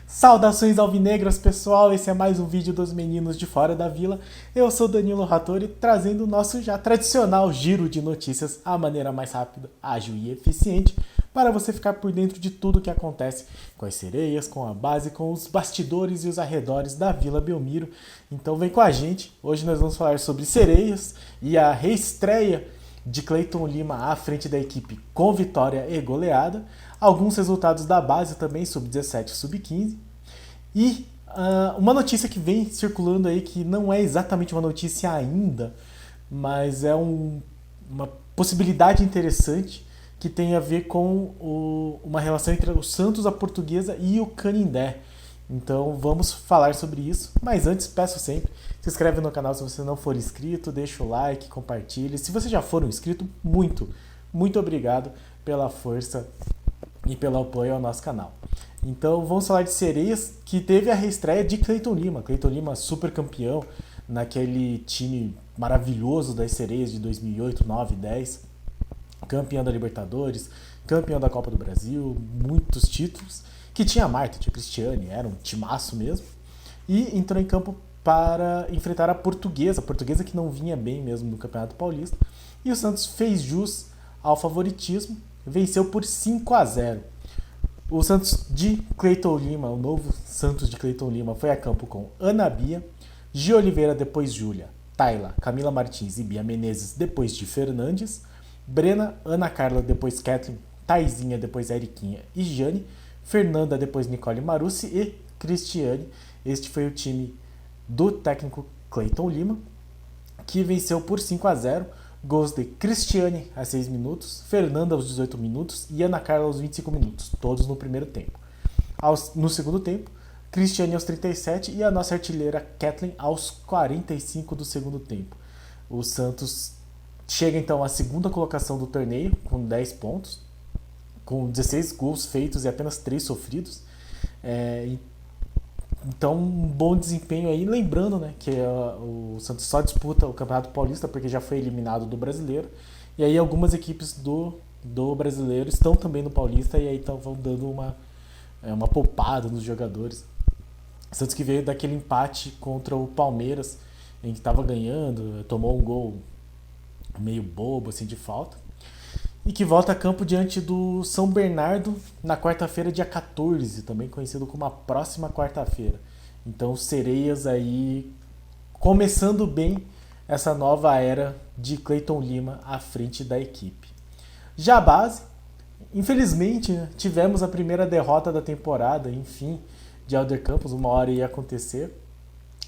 Saudações alvinegras, pessoal! Esse é mais um vídeo dos meninos de fora da vila. Eu sou Danilo Rattori, trazendo o nosso já tradicional giro de notícias, a maneira mais rápida, ágil e eficiente, para você ficar por dentro de tudo o que acontece com as sereias, com a base, com os bastidores e os arredores da Vila Belmiro. Então vem com a gente, hoje nós vamos falar sobre sereias e a reestreia de Cleiton Lima à frente da equipe com vitória e goleada, alguns resultados da base também, sub-17 e sub-15, e uma notícia que vem circulando aí, que não é exatamente uma notícia ainda, mas é uma possibilidade interessante que tem a ver com uma relação entre o Santos, a Portuguesa e o Canindé. Então vamos falar sobre isso, mas antes peço sempre, se inscreve no canal se você não for inscrito, deixa o like, compartilhe. Se você já for um inscrito, muito obrigado pela força e pelo apoio ao nosso canal. Então vamos falar de sereias, que teve a reestreia de Cleiton Lima. Cleiton Lima super campeão naquele time maravilhoso das sereias de 2008, 9, 10. Campeão da Libertadores, campeão da Copa do Brasil, muitos títulos. Que tinha a Marta, tinha a Cristiane, era um timaço mesmo. E entrou em campo para enfrentar a Portuguesa que não vinha bem mesmo no Campeonato Paulista. E o Santos fez jus ao favoritismo, venceu por 5-0. O Santos de Cleiton Lima, o novo Santos de Cleiton Lima, foi a campo com Ana Bia, Gi Oliveira, depois Júlia, Tayla, Camila Martins e Bia Menezes, depois de Fernandes, Brena, Ana Carla, depois Kathleen, Taizinha, depois Eriquinha e Jane, Fernanda, depois Nicole Marussi e Cristiane. Este foi o time do técnico Cleiton Lima, que venceu por 5-0. Gols de Cristiane aos 6 minutos, Fernanda aos 18 minutos e Ana Carla aos 25 minutos, todos no primeiro tempo. No segundo tempo, Cristiane aos 37 e a nossa artilheira Kathleen aos 45 do segundo tempo. O Santos chega então à segunda colocação do torneio com 10 pontos, com 16 gols feitos e apenas 3 sofridos. Então, um bom desempenho aí. Lembrando, né, que o Santos só disputa o Campeonato Paulista porque já foi eliminado do Brasileiro. E aí algumas equipes do Brasileiro estão também no Paulista e aí vão dando uma poupada nos jogadores. O Santos que veio daquele empate contra o Palmeiras, em que estava ganhando, tomou um gol meio bobo assim, de falta. E que volta a campo diante do São Bernardo na quarta-feira, dia 14, também conhecido como a próxima quarta-feira. Então, sereias aí começando bem essa nova era de Cleiton Lima à frente da equipe. Já a base, infelizmente, né, tivemos a primeira derrota da temporada, enfim, de Alder Campos, uma hora ia acontecer.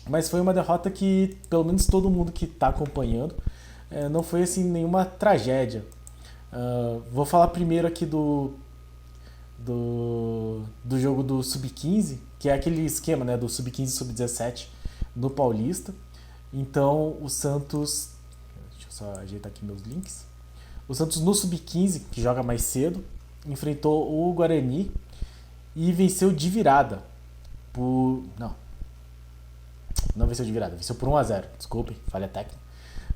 Mas foi uma derrota que, pelo menos todo mundo que está acompanhando, não foi assim nenhuma tragédia. Vou falar primeiro aqui do jogo do Sub-15, que é aquele esquema, né, do Sub-15 e Sub-17 no Paulista. Então o Santos, deixa eu só ajeitar aqui meus links. O Santos no Sub-15, que joga mais cedo, enfrentou o Guarani e venceu de virada não venceu de virada, venceu por 1-0, desculpem, falha técnica.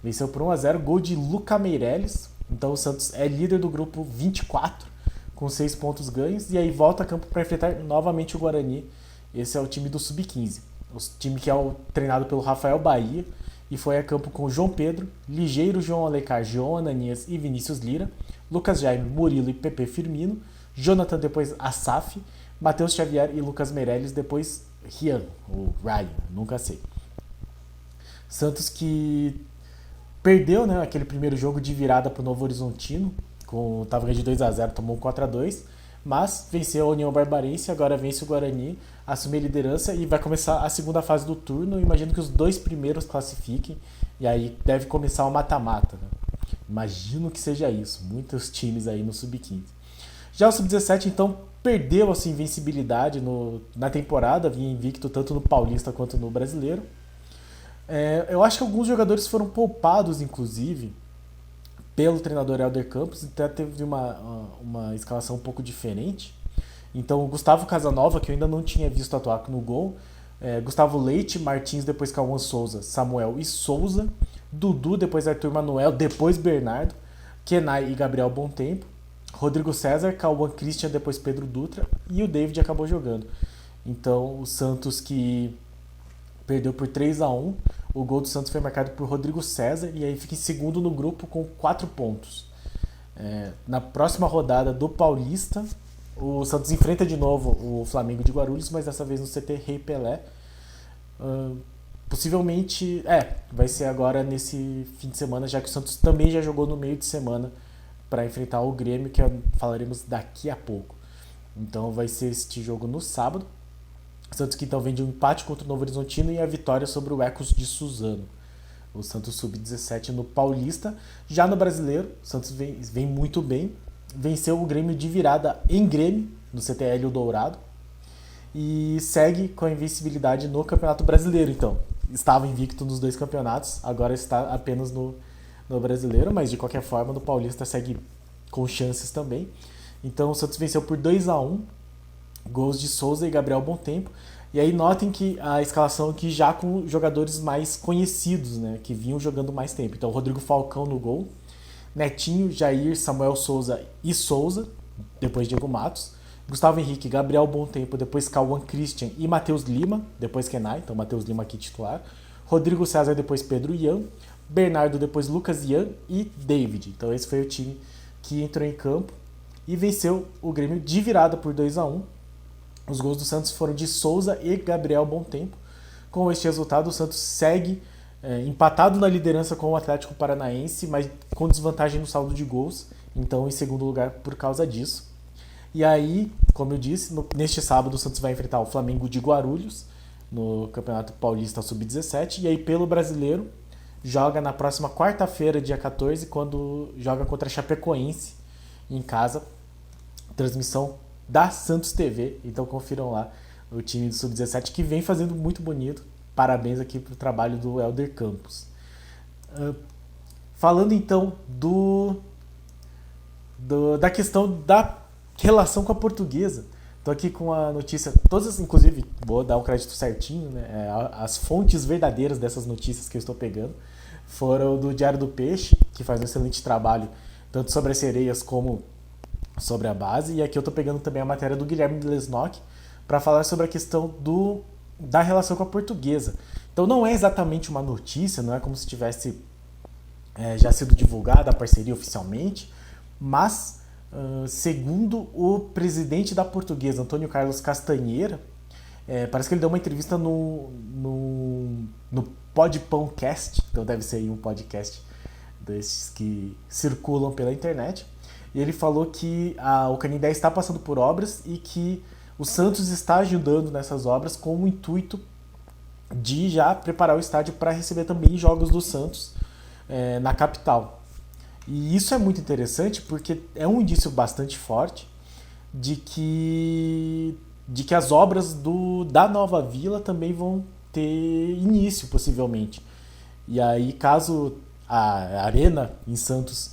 Venceu por 1-0, gol de Luca Meirelles. Então o Santos é líder do grupo 24, com 6 pontos ganhos, e aí volta a campo para enfrentar novamente o Guarani. Esse é o time do Sub-15, o time que é treinado pelo Rafael Bahia, e foi a campo com João Pedro, Ligeiro, João Alencar, João Ananias e Vinícius Lira, Lucas Jaime, Murilo e Pepe Firmino, Jonathan, depois Asaf, Matheus Xavier e Lucas Meirelles, depois Rian, ou Ryan, nunca sei. Santos que perdeu, né, aquele primeiro jogo de virada para o Novo Horizontino, estava ganhando de 2-0, tomou 4-2, mas venceu a União Barbarense, agora vence o Guarani, assume a liderança e vai começar a segunda fase do turno. Imagino que os 2 primeiros classifiquem, e aí deve começar o mata-mata, né? Imagino que seja isso, muitos times aí no Sub-15. Já o Sub-17, então, perdeu a sua invencibilidade na temporada, vinha invicto tanto no Paulista quanto no Brasileiro. Eu acho que alguns jogadores foram poupados, inclusive, pelo treinador Alder Campos, até teve uma escalação um pouco diferente. Então, o Gustavo Casanova, que eu ainda não tinha visto atuar no gol, Gustavo Leite, Martins, depois Cauã Souza, Samuel e Souza, Dudu, depois Arthur Manuel, depois Bernardo, Kenai e Gabriel Bom Tempo, Rodrigo César, Cauã Christian, depois Pedro Dutra e o David acabou jogando. Então o Santos que perdeu por 3-1, o gol do Santos foi marcado por Rodrigo César e aí fica em segundo no grupo com 4 pontos. Na próxima rodada do Paulista, o Santos enfrenta de novo o Flamengo de Guarulhos, mas dessa vez no CT Rei Pelé. Possivelmente, vai ser agora nesse fim de semana, já que o Santos também já jogou no meio de semana para enfrentar o Grêmio, que falaremos daqui a pouco. Então vai ser este jogo no sábado. O Santos que então vem de um empate contra o Novo Horizontino e a vitória sobre o Ecos de Suzano. O Santos sub-17 no Paulista. Já no Brasileiro, o Santos vem muito bem. Venceu o Grêmio de virada em Grêmio, no CTL o Dourado. E segue com a invencibilidade no Campeonato Brasileiro, então. Estava invicto nos 2 campeonatos, agora está apenas no Brasileiro, mas de qualquer forma no Paulista segue com chances também. Então o Santos venceu por 2-1, gols de Souza e Gabriel Bontempo. E aí notem que a escalação aqui já com jogadores mais conhecidos, né, que vinham jogando mais tempo. Então Rodrigo Falcão no gol, Netinho, Jair, Samuel Souza e Souza, depois Diego Matos, Gustavo Henrique, Gabriel Bontempo, depois Cauã Christian e Matheus Lima, depois Kenai, então Matheus Lima aqui titular, Rodrigo César, depois Pedro Ian, Bernardo, depois Lucas Ian e David. Então esse foi o time que entrou em campo e venceu o Grêmio de virada por 2-1. Os gols do Santos foram de Souza e Gabriel Bontempo. Com este resultado, o Santos segue empatado na liderança com o Atlético Paranaense, mas com desvantagem no saldo de gols, então em segundo lugar por causa disso. E aí, como eu disse, neste sábado o Santos vai enfrentar o Flamengo de Guarulhos no Campeonato Paulista Sub-17, e aí pelo Brasileiro joga na próxima quarta-feira, dia 14, quando joga contra a Chapecoense em casa, transmissão da Santos TV, então confiram lá o time do Sub-17 que vem fazendo muito bonito. Parabéns aqui pro trabalho do Helder Campos. Falando então da questão da relação com a Portuguesa. Estou aqui com a notícia, todas, inclusive, vou dar o crédito certinho, né? As fontes verdadeiras dessas notícias que eu estou pegando foram do Diário do Peixe, que faz um excelente trabalho, tanto sobre as sereias como sobre a base. E aqui eu estou pegando também a matéria do Guilherme Lesnock para falar sobre a questão da relação com a Portuguesa. Então não é exatamente uma notícia, não é como se tivesse já sido divulgada a parceria oficialmente, mas segundo o presidente da Portuguesa, Antônio Carlos Castanheira, parece que ele deu uma entrevista no Podpãocast, então deve ser aí um podcast desses que circulam pela internet, e ele falou que o Canindé está passando por obras e que o Santos está ajudando nessas obras com o intuito de já preparar o estádio para receber também jogos do Santos na capital. E isso é muito interessante porque é um indício bastante forte de que as obras da Nova Vila também vão ter início, possivelmente. E aí, caso a Arena em Santos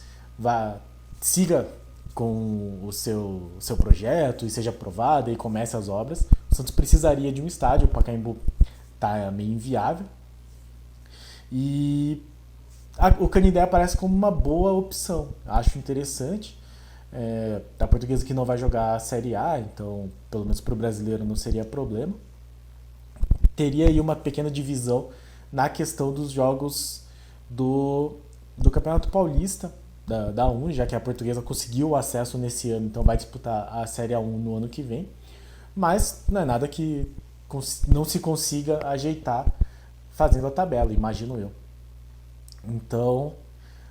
siga com o seu projeto e seja aprovada e comece as obras, o Santos precisaria de um estádio, o Pacaembu está meio inviável. E o Canindé aparece como uma boa opção. Acho interessante. A Portuguesa que não vai jogar a Série A, então pelo menos para o brasileiro não seria problema. Teria aí uma pequena divisão na questão dos jogos do Campeonato Paulista, da 1, já que a Portuguesa conseguiu o acesso nesse ano, então vai disputar a Série A1 no ano que vem. Mas não é nada que não se consiga ajeitar fazendo a tabela, imagino eu. Então,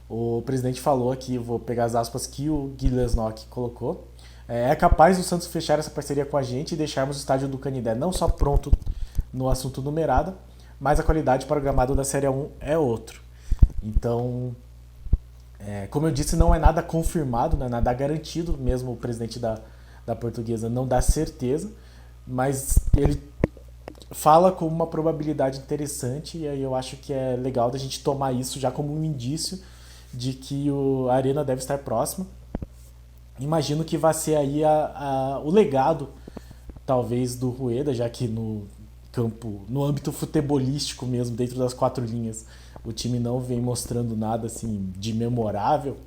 o presidente falou aqui, vou pegar as aspas que o Gui Lesnock colocou: é capaz do Santos fechar essa parceria com a gente e deixarmos o estádio do Canindé não só pronto no assunto numerado, mas a qualidade para o gramado da Série A1 é outro. Então, como eu disse, não é nada confirmado, não é nada garantido, mesmo o presidente da Portuguesa não dá certeza, mas ele fala com uma probabilidade interessante, e aí eu acho que é legal da gente tomar isso já como um indício de que a Arena deve estar próxima. Imagino que vai ser aí o legado, talvez, do Rueda, já que no âmbito futebolístico mesmo, dentro das 4 linhas, o time não vem mostrando nada assim de memorável.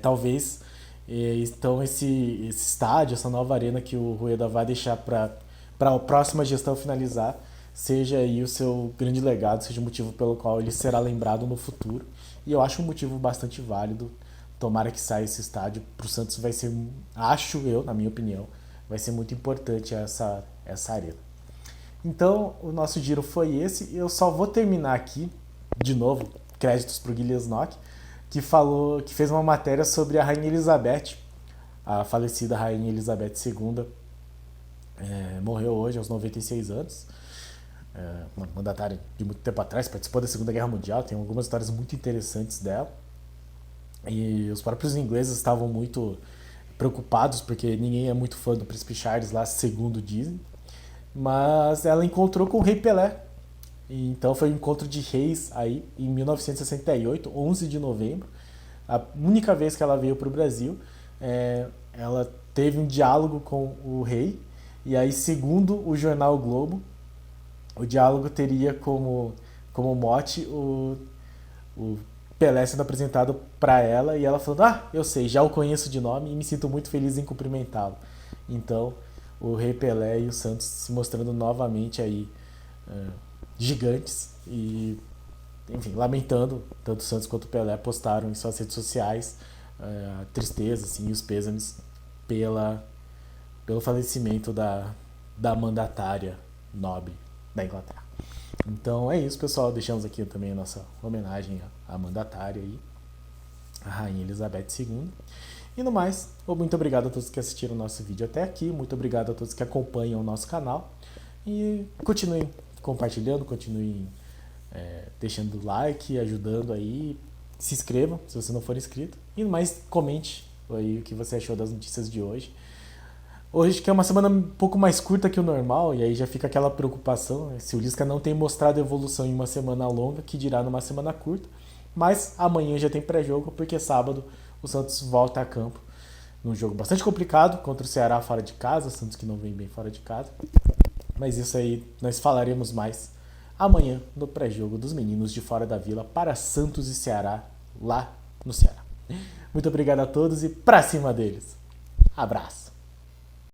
Talvez Então esse estádio, essa nova arena que o Rueda vai deixar para a próxima gestão finalizar, seja aí o seu grande legado, seja o motivo pelo qual ele será lembrado no futuro. E eu acho um motivo bastante válido. Tomara que saia esse estádio. Para o Santos vai ser, acho eu, na minha opinião, vai ser muito importante essa arena. Então, o nosso giro foi esse. Eu só vou terminar aqui, de novo, créditos para o Guilherme Nock, que fez uma matéria sobre a Rainha Elizabeth, a falecida Rainha Elizabeth II, morreu hoje aos 96 anos. Uma mandatária de muito tempo atrás, participou da Segunda Guerra Mundial, tem algumas histórias muito interessantes dela. E os próprios ingleses estavam muito preocupados, porque ninguém é muito fã do Príncipe Charles lá, segundo dizem. Mas ela encontrou com o Rei Pelé. E então foi um encontro de reis aí em 1968, 11 de novembro. A única vez que ela veio para o Brasil, ela teve um diálogo com o rei. E aí, segundo o jornal o Globo, o diálogo teria como mote o Pelé sendo apresentado para ela e ela falando: "Ah, eu sei, já o conheço de nome e me sinto muito feliz em cumprimentá-lo". Então, o Rei Pelé e o Santos se mostrando novamente aí gigantes e, enfim, lamentando, tanto o Santos quanto o Pelé postaram em suas redes sociais a tristeza assim, e os pêsames pelo falecimento da mandatária nobre da Inglaterra. Então é isso, pessoal. Deixamos aqui também a nossa homenagem à mandatária aí, a Rainha Elizabeth II. E no mais, muito obrigado a todos que assistiram o nosso vídeo até aqui. Muito obrigado a todos que acompanham o nosso canal. E continuem compartilhando, continuem deixando like, ajudando aí. Se inscrevam se você não for inscrito. E no mais, comente aí o que você achou das notícias de hoje. Hoje que é uma semana um pouco mais curta que o normal, e aí já fica aquela preocupação, né? Se o Lisca não tem mostrado evolução em uma semana longa, que dirá numa semana curta. Mas amanhã já tem pré-jogo, porque sábado o Santos volta a campo num jogo bastante complicado contra o Ceará fora de casa, o Santos que não vem bem fora de casa. Mas isso aí nós falaremos mais amanhã no pré-jogo dos meninos de Fora da Vila para Santos e Ceará, lá no Ceará. Muito obrigado a todos e pra cima deles. Abraço.